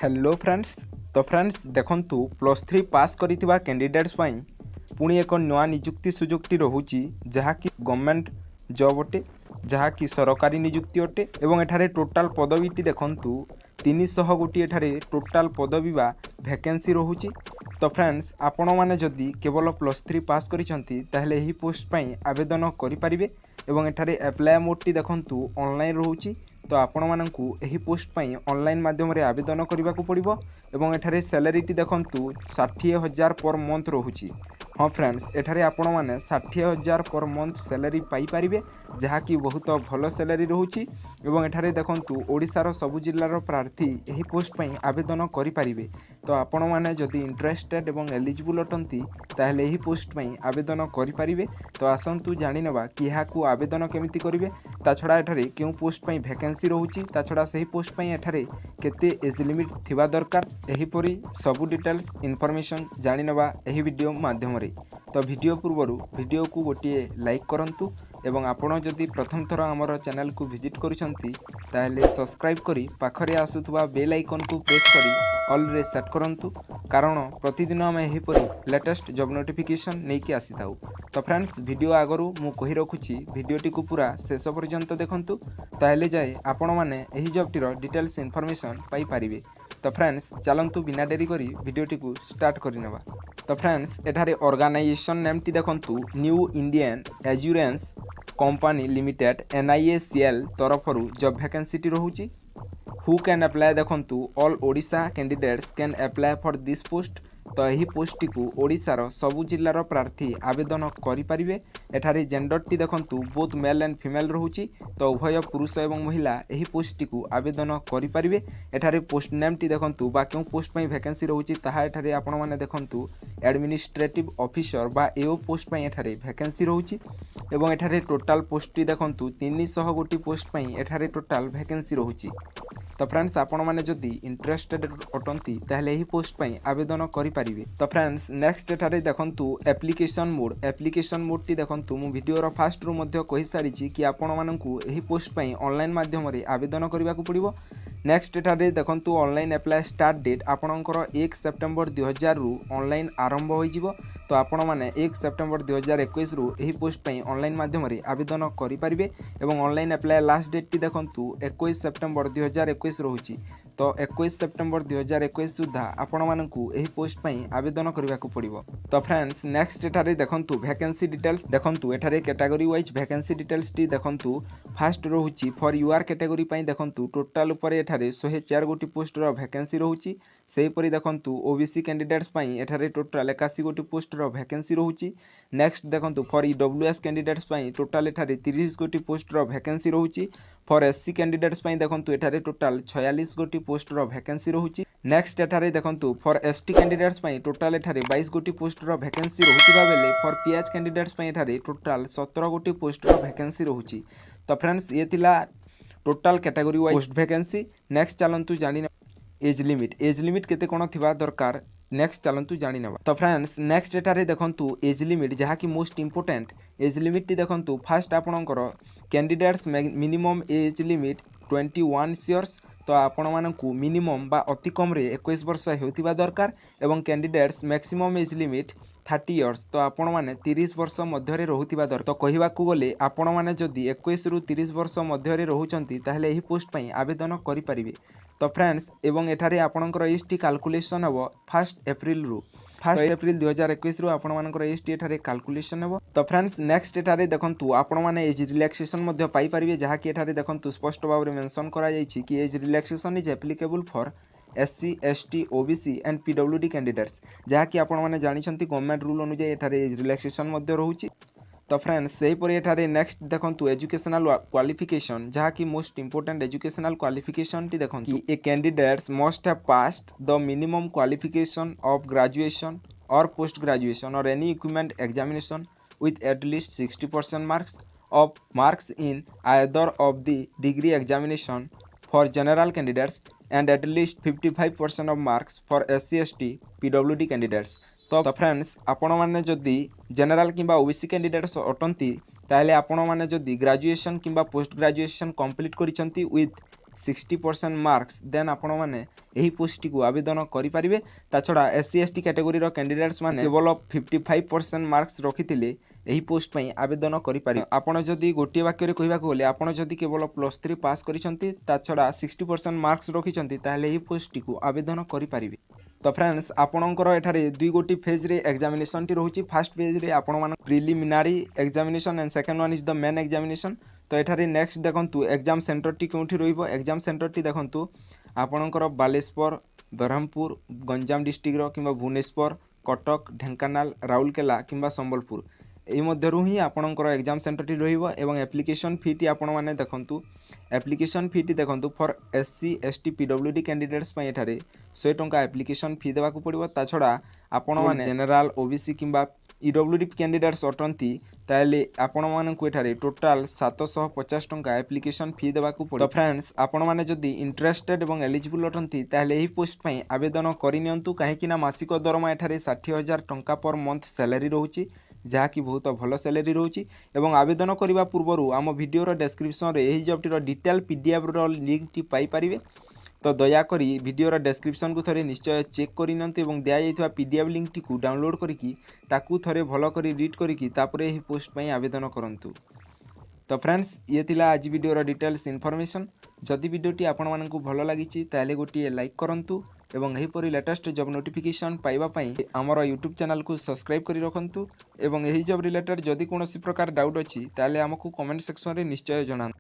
Hello friends. तो friends देखंतु +3 पास करिथिबा candidates पई पुणी एक नया नियुक्ति सुजुक्ति रहुची जहाँकि गवर्नमेंट जॉब अटे, जहाँकि सरकारी नियुक्ति अटे एवं एठारे टोटाल पदवीटी देखंतु 300 गोटी एठारे टोटाल पदवी बा वैकेंसी रहुची। तो फ्रेंड्स आपण माने जदि केवल +3 पास करिसंती ताहले एही पोस्ट पई आवेदन करि परिबे एवं एठारे अप्लाई मोडटी देखंतु ऑनलाइन रहुची। तो आपण मानकु एही पोस्ट पई ऑनलाइन माध्यम रे आवेदन करबा को पड़िबो एवं एठारे सैलरीटी देखंतु 60,000 पर मंथ रहुची। हाँ फ्रेंड्स, एठारे आपण माने 60,000 पर मंथ सैलरी पाई परिबे जहाँकि बहुत भल सैलरी रहुची एवं एठारे देखंतु ओडिशार सबु जिल्लार प्रार्थी एही पोस्ट पई आवेदन करि परिबे। तो आपण माने जदि इंटरेस्टेड एवं एलिजिबल अटंती ताहले एही पोस्ट पई आवेदन करि परिबे। तो आसंतु जानि नेबा कि एहाकु आवेदन केमिति करिवे, ता छडा एठारे केउ पोस्ट पई वैकेंसी रहुची, ता छडा सही पोस्ट पई एठारे केते एज लिमिट थिबा दरकार, एही परी सबु डिटेल्स इन्फॉर्मेशन जानि नेबा एही वीडियो माध्यम रे। तो वीडियो पूर्व वीडियो को गोटे लाइक करंतु एवं आपण जदि प्रथम थर आमर चैनल को विजिट करिसंती ताहले सब्सक्राइब करी पाखरे आसुथबा बेल आइकन को प्रेस करी ऑल रे सेट करंतु, कारण प्रतिदिन आम एही परी लेटेस्ट जॉब नोटिफिकेशन नेकी आसीथाउ। तो फ्रेंड्स वीडियो आगरु मु कहि रखुची वीडियोटी को पूरा शेष पर्यंत देखंतु, ताहले जाय आपण माने एही जॉबटीर डिटेल्स इन्फॉर्मेशन पाई परिबे। तो फ्रेंड्स चलंतु बिना देरी करी वीडियोटी को स्टार्ट करि नेबा। तो फ्रेंड्स एठारे ऑर्गेनाइजेशन नेम टी देखंतु new Indian assurance company limited NIACL तरफरु जॉब वैकेंसी टी रहुची। हु कैन अप्लाई देखंतु all Odisha candidates can apply for this post. तो यही पोस्ट को ओडिशार सबु जिल्लार प्रार्थी आवेदन करि परिबे। एठारे जेंडर टी देखंतु बोथ मेल एंड फीमेल रहुची, तो उभय पुरुष एवं महिला यही पोस्ट को आवेदन करि परिबे। एठारे पोस्ट नेम टी देखंतु बा केउ पोस्ट पई वैकेंसी रहुची ताहा एठारे आपण माने देखंतु एडमिनिस्ट्रेटिव ऑफिसर बा एओ पोस्ट पई एठारे वैकेंसी रहुची एवं एठारे टोटाल पोस्ट टी देखंतु 300 गोटी पोस्ट पई एठारे टोटाल वैकेंसी रहुची। तो फ्रेंड्स आपण माने जदि इंटरेस्टेड अटंती ताहले एही पोस्ट पई आवेदन करि परिबे। तो फ्रेंड्स नेक्स्ट एठारे देखंतु एप्लिकेशन मोड टी देखंतु मु वीडियो रो फास्ट रु मध्ये कहि सारी छी कि आपण माननकु एही पोस्ट पई ऑनलाइन माध्यम रे आवेदन करबा को पड़िबो। नेक्स्ट एठारे देखंतु ऑनलाइन अप्लाई स्टार्ट डेट आपणकर 1 सेप्टेम्बर 2000 रु ऑनलाइन आरंभ होई जिवो। तो आपण माने 1 सेप्टेम्बर 2021 रु एही पोस्ट पई ऑनलाइन माध्यम रे आवेदन करि परिबे एवं ऑनलाइन अप्लाई लास्ट डेट टी देखंतु 21 सेप्टेम्बर 2021 रहुची। तो 21 सेप्टेम्बर 2021 सुधा आपण माननकु एही पोस्ट पई आवेदन करबा को पड़िबो। तो फ्रेंड्स नेक्स्ट एठारे देखंतु वैकेंसी डिटेल्स देखंतु एठारे कैटेगरी वाइज वैकेंसी डिटेल्स टी देखंतु फास्ट रहुची फॉर यूआर कैटेगरी पई देखंतु टोटल ऊपर एठारे 104 गोटी पोस्ट रो वैकेंसी रहुची। सेही परी देखंतु ओबीसी कैंडिडेट्स पई एठारे टोटल 81 गोटी पोस्ट रो वैकेंसी रहुची। नेक्स्ट देखंतु फॉर ईडब्ल्यूएस कैंडिडेट्स पई टोटल एठारे 30 गोटी पोस्ट रो वैकेंसी रहुची। फॉर एससी कैंडिडेट्स पई देखंतु एठारे टोटल 46 गोटी पोस्ट रो वैकेंसी रहुची। नेक्स्ट एठारे देखंतु फॉर एसटी कैंडिडेट्स पई टोटल एठारे 22 गोटी पोस्ट रो वैकेंसी रहुची बेले फॉर पीएच कैंडिडेट्स पई एठारे टोटल 17 गोटी पोस्ट रो वैकेंसी रहुची। तो फ्रेंड्स ये थिला total category wise post vacancy. Next चलंतु जानि एज लिमिट केते कोन थिबा दरकार, नेक्स्ट चलंतु जानि नेबा। तो फ्रेंड्स नेक्स्ट एटारे देखंतु एज लिमिट जहा कि most important age limit T देखंतु फास्ट आपणकर candidates minimum age limit 21 years. तो आपण मानकु मिनिमम बा अति कम रे 21 वर्ष हेउथिबा दरकार एवं candidates maximum age limit 30 years. तो आपण माने 30 वर्ष मध्य रे रहुथिबा दरकार। तो कहिबा को गले आपण माने जदि 21 रु 30 वर्ष मध्य रे रहुचंती ताहले एही पोस्ट पई आवेदन करि परिबे। तो फ्रेंड्स एवं एठारे आपणकर एसटी कैलकुलेशन हेबो 1 अप्रैल 2021 रु आपण मानकर एसटी एठारे कैलकुलेशन हेबो। तो फ्रेंड्स नेक्स्ट एठारे देखंतु आपण माने एज रिलैक्सेशन मध्य पाई परिबे, जहा कि एठारे देखंतु स्पष्ट भाव रे मेंशन करा जायछि कि age relaxation is applicable for SC ST OBC and PWD candidates, जहा कि आपण माने जानिछंती गवर्नमेंट रूल अनुसार एठारे एज रिलैक्सेशन मध्य रहउछि। तो फ्रेंड्स सेही परी एठारे नेक्स्ट देखंतु एजुकेशनल क्वालिफिकेशन, जहा कि मोस्ट इंपोर्टेंट एजुकेशनल क्वालिफिकेशन टी देखंतु कि a candidates must have passed the minimum qualification of graduation और पोस्ट ग्रेजुएशन और any equipment examination with at least 60% marks in either of the degree examination for general candidates and at least 55% of marks for SC ST PWD candidates। तो friends आपण माने जदि general किंबा OBC candidates अटंती ताहले आपण माने जदि ग्रेजुएशन किंबा पोस्ट ग्रेजुएशन कंप्लीट करिसंती विथ 60% मार्क्स देन आपण माने एही पोस्ट को आवेदन करि परिबे। ता छडा एससी एसटी कैटेगरी रो कैंडिडेट्स माने केवल 55% मार्क्स रखिथिले एही पोस्ट पई आवेदन करि पारि। आपण जदी गोटे वाक्य रे कहबा कोले आपण जदी केवल +3 पास करिसंती ता छडा 60% मार्क्स रखिसंती ताले एही पोस्ट को आवेदन करि परिबे। तो फ्रेंड्स आपणकर एठारे दुई गोटी फेज रे एग्जामिनेशन टी रहउची। फर्स्ट फेज रे आपण मान preliminary examination and second one is the main examination. तो एठारे नेक्स्ट देखंतु एग्जाम सेंटर टी कोठी रहइबो। एग्जाम सेंटर टी देखंतु आपणकर बालेश्वर, ब्रह्मपुर, गंजाम डिस्ट्रिक्ट रो किंबा भुवनेश्वर, कटक, ढेंकानाल, राउरकेला किंबा संबलपुर एही मध्यरु ही आपणकर एग्जाम सेंटर टी रहइबो। एवं एप्लिकेशन फी टी आपण माने देखंतु एप्लिकेशन फी टी देखंतु for SC ST PWD candidates पई एठारे 100 टंका एप्लिकेशन फी देवा को पड़िबो। ता छडा आपण माने जनरल ओबीसी किंबा ईडब्ल्यूडी कैंडिडेट्स अटंती ताले आपण माननकु एठारे टोटल 750 टंका एप्लिकेशन फी देवा को पड़िबो। तो फ्रेंड्स आपण माने जदी इंटरेस्टेड एवं एलिजिबल अटंती ताले एही पोस्ट पई आवेदन करि नियंतु। काहे कि ना मासिक दरमा एठारे 60,000 टंका पर मंथ सैलरी रहउची, जहा कि बहुत भल सैलरी रहउची। एवं आवेदन करिबा पूर्वरु आम वीडियो रो डिस्क्रिप्शन रे एही जॉब टी रो डिटेल पीडीएफ रो लिंक टी पाई परिबे। तो दया करी वीडियो रो डिस्क्रिप्शन को थरे निश्चय चेक करि नंतु एवं दिया जाइथवा पीडीएफ लिंक टी को डाउनलोड करिकि ताकू थरे भलो करी रीड करिकि तापरे एही पोस्ट पई आवेदन करंतु। तो फ्रेंड्स ये थिला आज वीडियो रो डिटेल्स इन्फॉर्मेशन। जदि वीडियो टी आपण माननकु भलो लागिछि ताले गोटी लाइक करंतु एवं एही परि लेटेस्ट जॉब नोटिफिकेशन पाइबा पई हमर यूट्यूब चैनल को सब्सक्राइब करि रखंतु। एवं एही जॉब रिलेटेड जदि कोनोसी प्रकार डाउट अछि ताले हमकु कमेंट सेक्शन रे निश्चय जणान।